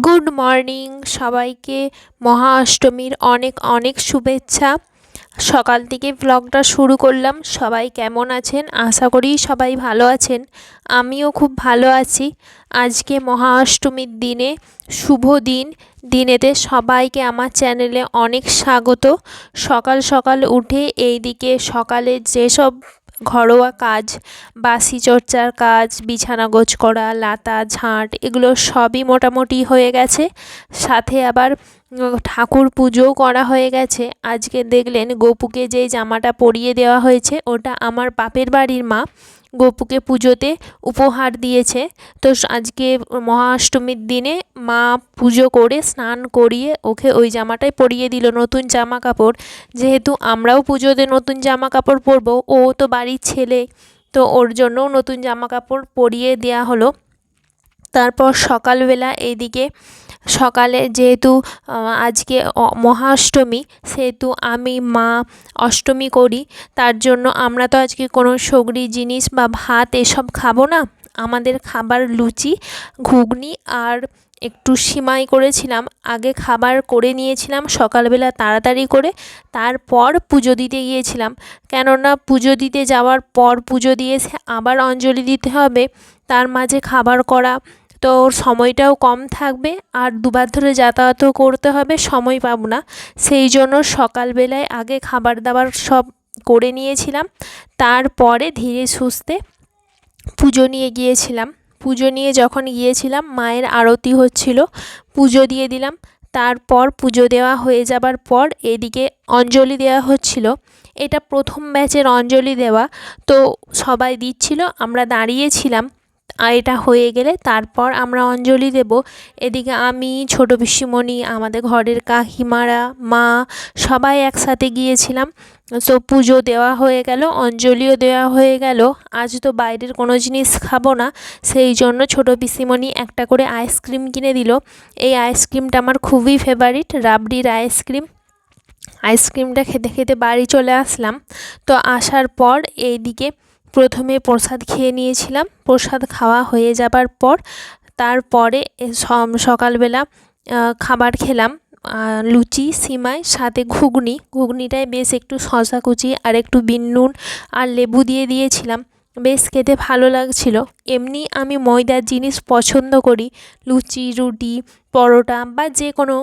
Good morning সবাইকে। মহা অষ্টমীর অনেক অনেক শুভেচ্ছা। সকাল থেকে ব্লগটা শুরু করলাম। সবাই কেমন আছেন? আশা করি সবাই ভালো আছেন। আমিও খুব ভালো আছি। আজকে মহা অষ্টমীর দিনে শুভ দিন। দিনেতে সবাইকে আমার চ্যানেলে অনেক স্বাগত। সকাল সকাল উঠে এইদিকে সকালে যেসব ঘরোয়া কাজ, বাসি চর্চার কাজ, বিছানা গোছ করা, লাতা ঝাঁট, এগুলো সবই মোটামুটি হয়ে গেছে। সাথে আবার ঠাকুর পুজোও করা হয়ে গেছে। আজকে দেখলেন গপুকে যেই জামাটা পরিয়ে দেওয়া হয়েছে, ওটা আমার বাপের বাড়ির মা গপুকে পুজোতে উপহার দিয়েছে। তো আজকে মহা অষ্টমীর দিনে মা পুজো করে স্নান করিয়ে ওকে ওই জামাটাই পরিয়ে দিল, নতুন জামা কাপড়। যেহেতু আমরাও পুজোতে নতুন জামা কাপড় পরবো, ও তো বাড়ির ছেলে, তো ওর জন্যও নতুন জামা কাপড় পরিয়ে দেওয়া হলো। তারপর সকালবেলা এইদিকে সকালে যেহেতু আজকে মহা অষ্টমী, সেহেতু আমি মা অষ্টমী করি, তার জন্য আমরা তো আজকে কোনো সগরি জিনিস বা ভাত এসব খাবো না। আমাদের খাবার লুচি, ঘুগনি আর একটু সিমাই করেছিলাম। আগে খাবার করে নিয়েছিলাম সকালবেলা তাড়াতাড়ি করে, তারপর পুজো দিতে গিয়েছিলাম। কেননা পুজো দিতে যাওয়ার পর পুজো দিয়ে আবার অঞ্জলি দিতে হবে, তার মাঝে খাবার করা, তো ওর সময়টাও কম থাকবে, আর দুবার ধরে যাতায়াতও করতে হবে, সময় পাবো না। সেই জন্য সকালবেলায় আগে খাবার দাবার সব করে নিয়েছিলাম, তারপরে ধীরে সুস্থে পুজো নিয়ে গিয়েছিলাম। পুজো নিয়ে যখন গিয়েছিলাম, মায়ের আরতি হচ্ছিল, পুজো দিয়ে দিলাম। তারপর পুজো দেওয়া হয়ে যাবার পর এদিকে অঞ্জলি দেওয়া হচ্ছিল। এটা প্রথম ব্যাচের অঞ্জলি দেওয়া, তো সবাই দিচ্ছিল, আমরা দাঁড়িয়েছিলাম। আর এটা হয়ে গেলে তারপর আমরা অঞ্জলি দেব। এদিকে আমি, ছোটো পিসিমণি, আমাদের ঘরের কাকিমারা, মা, সবাই একসাথে গিয়েছিলাম। তো পুজো দেওয়া হয়ে গেল, অঞ্জলিও দেওয়া হয়ে গেল। আজ তো বাইরের কোনো জিনিস খাবো না, সেই জন্য ছোটো পিসিমণি একটা করে আইসক্রিম কিনে দিল। এই আইসক্রিমটা আমার খুবই ফেভারিট, রাবড়ির আইসক্রিম। আইসক্রিমটা খেতে খেতে বাড়ি চলে আসলাম। তো আসার পর এইদিকে প্রথমে প্রসাদ খেয়ে নিয়েছিলাম। প্রসাদ খাওয়া হয়ে যাবার পর তারপরে সকালবেলা খাবার খেলাম, লুচি, সিমাই, সাথে ঘুগনি। ঘুগনিটায় বেশ একটু শসা কুচি আর একটু বিন নুন আর লেবু দিয়ে দিয়েছিলাম, বেশ খেতে ভালো লাগছিল। এমনি আমি ময়দার জিনিস পছন্দ করি, লুচি, রুটি, পরোটা বা যে কোনো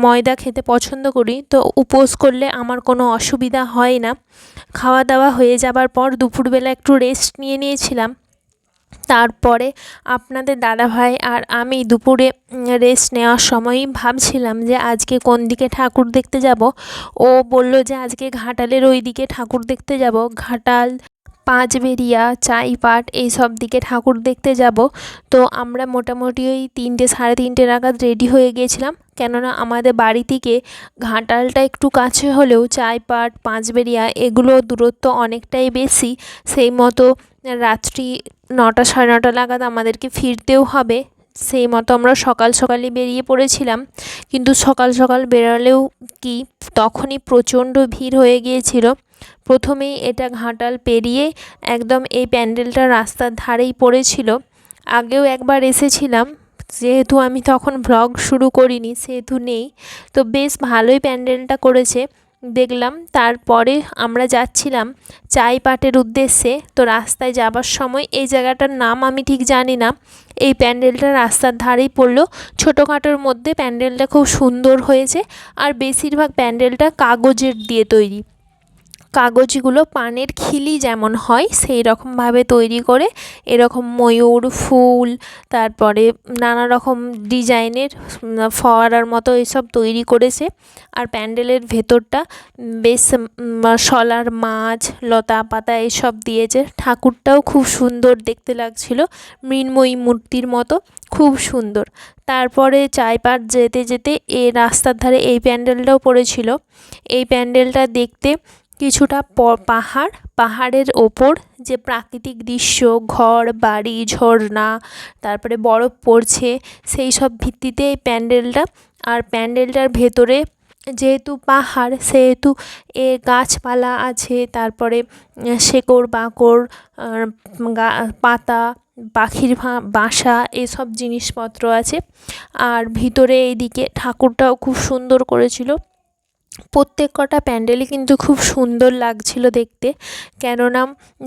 ময়দা খেতে পছন্দ করি। তো উপোস করলে আমার কোনো অসুবিধা হয় না। খাওয়া দাওয়া হয়ে যাবার পর দুপুরবেলা একটু রেস্ট নিয়ে নিয়েছিলাম। তারপরে আপনাদের দাদাভাই আর আমি দুপুরে রেস্ট নেওয়ার সময়ই ভাবছিলাম যে আজকে কোন দিকে ঠাকুর দেখতে যাব। ও বলল যে আজকে ঘাটালের ওই দিকে ঠাকুর দেখতে যাব, ঘাটাল, পাঁচবেড়িয়া, চাইপাট, এইসব দিকে ঠাকুর দেখতে যাব। তো আমরা মোটামুটি ওই 3টে সাড়ে 3টে নাগাদ রেডি হয়ে গিয়েছিলাম, কেননা আমাদের বাড়ি থেকে ঘাটালটা একটু কাছে হলেও চাইপাট, পাঁচবেড়িয়া এগুলো দূরত্ব অনেকটাই বেশি। সেই মতো রাত্রি 9টা সাড়ে 9টা নাগাদ আমাদেরকে ফিরতেও হবে। সেই মতো আমরা সকাল সকালই বেরিয়ে পড়েছিলাম, কিন্তু সকাল সকাল বেরোলেও কি তখনই প্রচণ্ড ভিড় হয়ে গিয়েছিল। প্রথমেই এটা ঘাটাল পেরিয়ে একদম এই প্যান্ডেলটা রাস্তার ধারেই পড়েছিল। আগেও একবার এসেছিলাম, যেহেতু আমি তখন ভ্লগ শুরু করিনি সেহেতু নেই। তো বেশ ভালোই প্যান্ডেলটা করেছে দেখলাম। তারপরে আমরা যাচ্ছিলাম চাইপাটের উদ্দেশ্যে। তো রাস্তায় যাবার সময় এই জায়গাটার নাম আমি ঠিক জানি না, এই প্যান্ডেলটা রাস্তার ধারেই পড়লো। ছোটোখাটোর মধ্যে প্যান্ডেলটা খুব সুন্দর হয়েছে, আর বেশিরভাগ প্যান্ডেলটা কাগজের দিয়ে তৈরি। কাগজগুলো পানের খিলি যেমন হয় সেই রকমভাবে তৈরি করে, এরকম ময়ূর, ফুল, তারপরে নানা রকম ডিজাইনের ফোয়ারার মতো এসব তৈরি করেছে। আর প্যান্ডেলের ভেতরটা বেশ শলার মাছ, লতা পাতা এসব দিয়েছে। ঠাকুরটাও খুব সুন্দর দেখতে লাগছিল, মৃন্ময়ী মূর্তির মতো, খুব সুন্দর। তারপরে চাইপাট যেতে যেতে এই রাস্তার ধারে এই প্যান্ডেলটাও পড়েছিল। এই প্যান্ডেলটা দেখতে কিছুটা পাহাড়ের ওপর যে প্রাকৃতিক দৃশ্য, ঘর বাড়ি, ঝর্ণা, তারপরে বরফ পড়ছে, সেই সব ভিত্তিতে এই প্যান্ডেলটা। আর প্যান্ডেলটার ভেতরে যেহেতু পাহাড় সেহেতু গাছপালা আছে, তারপরে শেকড় বাকড়, পাতা, পাখির বাসা এসব জিনিসপত্র আছে। আর ভিতরে এইদিকে ঠাকুরটাও খুব সুন্দর করেছিল। প্রত্যেক কটা প্যান্ডেলই কিন্তু খুব সুন্দর লাগছিল দেখতে, কেননা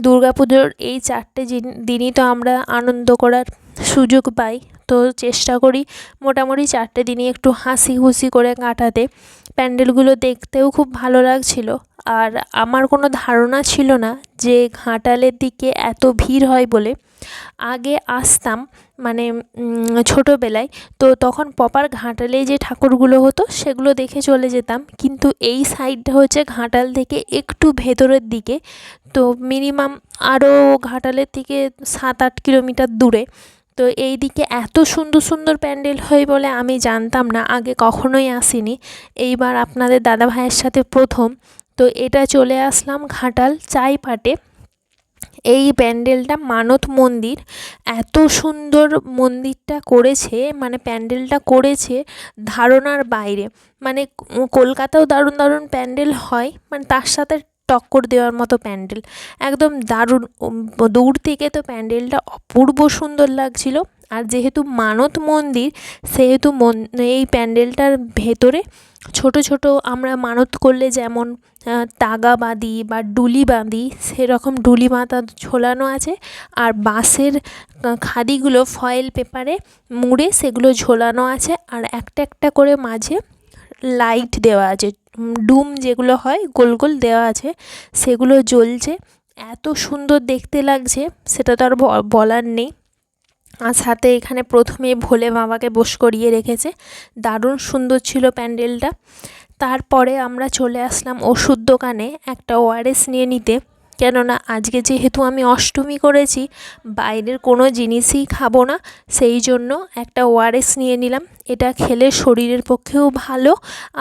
দুর্গাপুজোর এই 4টে দিনই তো আমরা আনন্দ করার সুযোগ পাই। তো চেষ্টা করি মোটামুটি 4টে দিনই একটু হাসি খুশি করে কাটাতে। প্যান্ডেলগুলো দেখতেও খুব ভালো লাগছিল। আর আমার কোনো ধারণা ছিল না যে ঘাটালের দিকে এত ভিড় হয় বলে। আগে আসতাম মানে ছোটোবেলায়, তো তখন প্রপার ঘাটালে যে ঠাকুরগুলো হতো সেগুলো দেখে চলে যেতাম, কিন্তু এই সাইডটা হচ্ছে ঘাটাল থেকে একটু ভেতরের দিকে, তো মিনিমাম আরও ঘাটালের থেকে 7-8 কিলোমিটার দূরে। তো এই দিকে এত সুন্দর সুন্দর প্যান্ডেল হয় বলে আমি জানতাম না, আগে কখনোই আসিনি, এইবার আপনাদের দাদা ভাইয়ের সাথে প্রথম। তো এটা চলে আসলাম ঘাটাল চাইপাটে। এই প্যান্ডেলটা মানত মন্দির, এত সুন্দর মন্দিরটা করেছে, মানে প্যান্ডেলটা করেছে ধারণার বাইরে। মানে কলকাতাও দারুণ দারুণ প্যান্ডেল হয়, মানে তার সাথে টক্কর দেওয়ার মতো প্যান্ডেল, একদম দারুণ। দূর থেকে তো প্যান্ডেলটা অপূর্ব সুন্দর লাগছিল। আর যেহেতু মানত মন্দির, সেহেতু এই প্যান্ডেলটার ভেতরে ছোট ছোট আমরা মানত করলে যেমন তাগা বাঁধি বা ডুলি বাঁধি, সেরকম ডুলি বাঁধা ঝোলানো আছে। আর বাঁশের খাদিগুলো ফয়েল পেপারে মুড়ে সেগুলো ঝোলানো আছে। আর একটা একটা করে মাঝে লাইট দেওয়া আছে, ডুম যেগুলো হয় গোল গোল দেওয়া আছে, সেগুলো জ্বলছে। এত সুন্দর দেখতে লাগছে সেটা তো আর বলার নেই। আর সাথে এখানে প্রথমে ভোলে বাবাকে বস করিয়ে রেখেছে, দারুণ সুন্দর ছিল প্যান্ডেলটা। তারপরে আমরা চলে আসলাম ওষুধ দোকানে একটা ওআরএস নিয়ে নিতে, কেননা আজকে যেহেতু আমি অষ্টমী করেছি, বাইরের কোনো জিনিসই খাবো না, সেই জন্য একটা ওআরএস নিয়ে নিলাম। এটা খেলে শরীরের পক্ষেও ভালো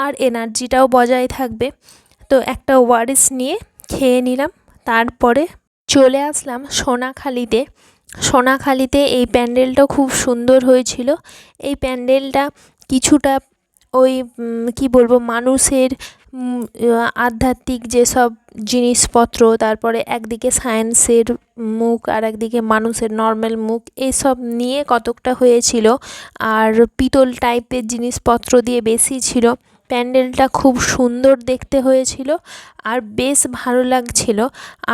আর এনার্জিটাও বজায় থাকবে। তো একটা ওআরএস নিয়ে খেয়ে নিলাম। তারপরে চলে আসলাম সোনাখালিতে। সোনাখালিতে এই প্যান্ডেলটা খুব সুন্দর হয়েছিল। এই প্যান্ডেলটা কিছুটা ওই কী বলবো, মানুষের আধ্যাত্মিক যেসব জিনিসপত্র, তারপরে একদিকে সায়েন্সের মুখ আর একদিকে মানুষের নর্মাল মুখ, এইসব নিয়ে কতকটা হয়েছিল। আর পিতল টাইপের জিনিসপত্র দিয়ে বেশি ছিল। প্যান্ডেলটা খুব সুন্দর দেখতে হয়েছিল আর বেশ ভালো লাগছিল।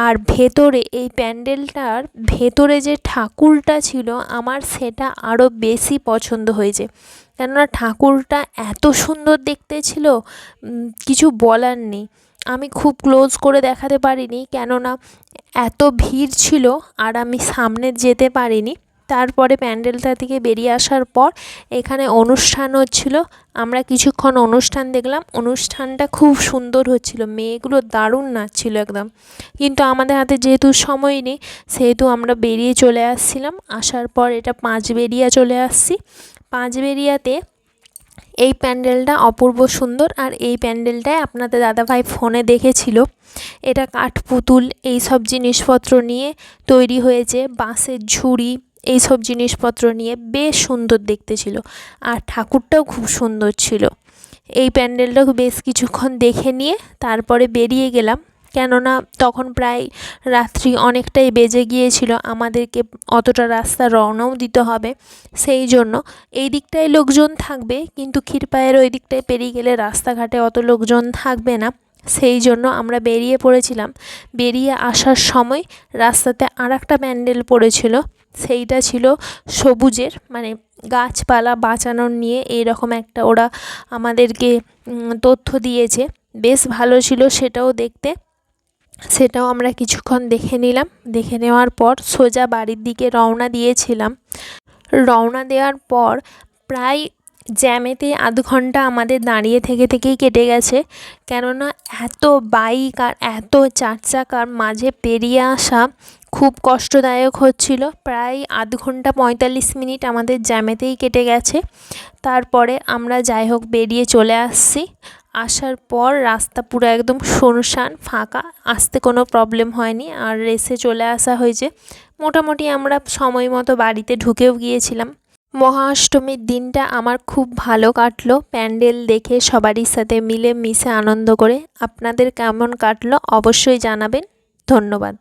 আর ভেতরে এই প্যান্ডেলটার ভেতরে যে ঠাকুরটা ছিল, আমার সেটা আরও বেশি পছন্দ হয়েছে, কেননা ঠাকুরটা এত সুন্দর দেখতে ছিল, কিছু বলার নেই। আমি খুব ক্লোজ করে দেখাতে পারিনি, কেননা এত ভিড় ছিল আর আমি সামনে যেতে পারিনি। তারপরে প্যান্ডেলটা থেকে বেরিয়ে আসার পর এখানে অনুষ্ঠান হচ্ছিল, আমরা কিছুক্ষণ অনুষ্ঠান দেখলাম। অনুষ্ঠানটা খুব সুন্দর হচ্ছিল, মেয়েগুলো দারুণ নাচছিল একদম, কিন্তু আমাদের হাতে যেহেতু সময় নেই, সেহেতু আমরা বেরিয়ে চলে আসছিলাম। আসার পর এটা পাঁচবেড়িয়া চলে আসছি। পাঁচবেড়িয়াতে এই প্যান্ডেলটা অপূর্ব সুন্দর। আর এই প্যান্ডেলটায় আপনাদের দাদাভাই ফোনে দেখেছিল, এটা কাঠপুতুল এইসব জিনিসপত্র নিয়ে তৈরি হয়েছে, বাঁশের ঝুড়ি এইসব জিনিসপত্র নিয়ে বেশ সুন্দর দেখতে ছিল। আর ঠাকুরটাও খুব সুন্দর ছিল। এই প্যান্ডেলটা বেশ কিছুক্ষণ দেখে নিয়ে তারপরে বেরিয়ে গেলাম, কেননা তখন প্রায় রাত্রি অনেকটাই বেজে গিয়েছিল, আমাদেরকে অতটা রাস্তা রওনাও দিতে হবে। সেই জন্য এই দিকটায় লোকজন থাকবে, কিন্তু ক্ষীরপায়ের ওই দিকটায় পেরিয়ে গেলে রাস্তাঘাটে অত লোকজন থাকবে না, সেই জন্য আমরা বেরিয়ে পড়েছিলাম। বেরিয়ে আসার সময় রাস্তাতে আর একটা প্যান্ডেল পড়েছিল, সেইটা ছিল সবুজের, মানে গাছপালা বাঁচানোর নিয়ে এইরকম একটা ওরা আমাদেরকে তথ্য দিয়েছে, বেশ ভালো ছিল সেটাও দেখতে। সেটাও আমরা কিছুক্ষণ দেখে নিলাম। দেখে নেওয়ার পর সোজা বাড়ির দিকে রওনা দিয়েছিলাম। রওনা দেওয়ার পর প্রায় জ্যামেতে আধ ঘন্টা আমাদের দাঁড়িয়ে থেকেই কেটে গেছে, কেননা এত বাইক আর এত চার চাকার মাঝে পেরিয়ে আসা খুব কষ্টদায়ক হচ্ছিল। প্রায় আধ ঘন্টা 45 মিনিট আমাদের জ্যামেতেই কেটে গেছে। তারপরে আমরা যাই হোক বেরিয়ে চলে আসছি। আসার পর রাস্তা পুরো একদম শুনশান ফাঁকা, আসতে কোনো প্রবলেম হয়নি, আর রেসে চলে আসা হয়েছে। মোটামুটি আমরা সময় মতো বাড়িতে ঢুকেও গিয়েছিলাম। মহাষ্টমীর দিনটা আমার খুব ভালো কাটলো, প্যান্ডেল দেখে সবারই সাথে মিলে মিশে আনন্দ করে। আপনাদের কেমন কাটলো অবশ্যই জানাবেন। ধন্যবাদ।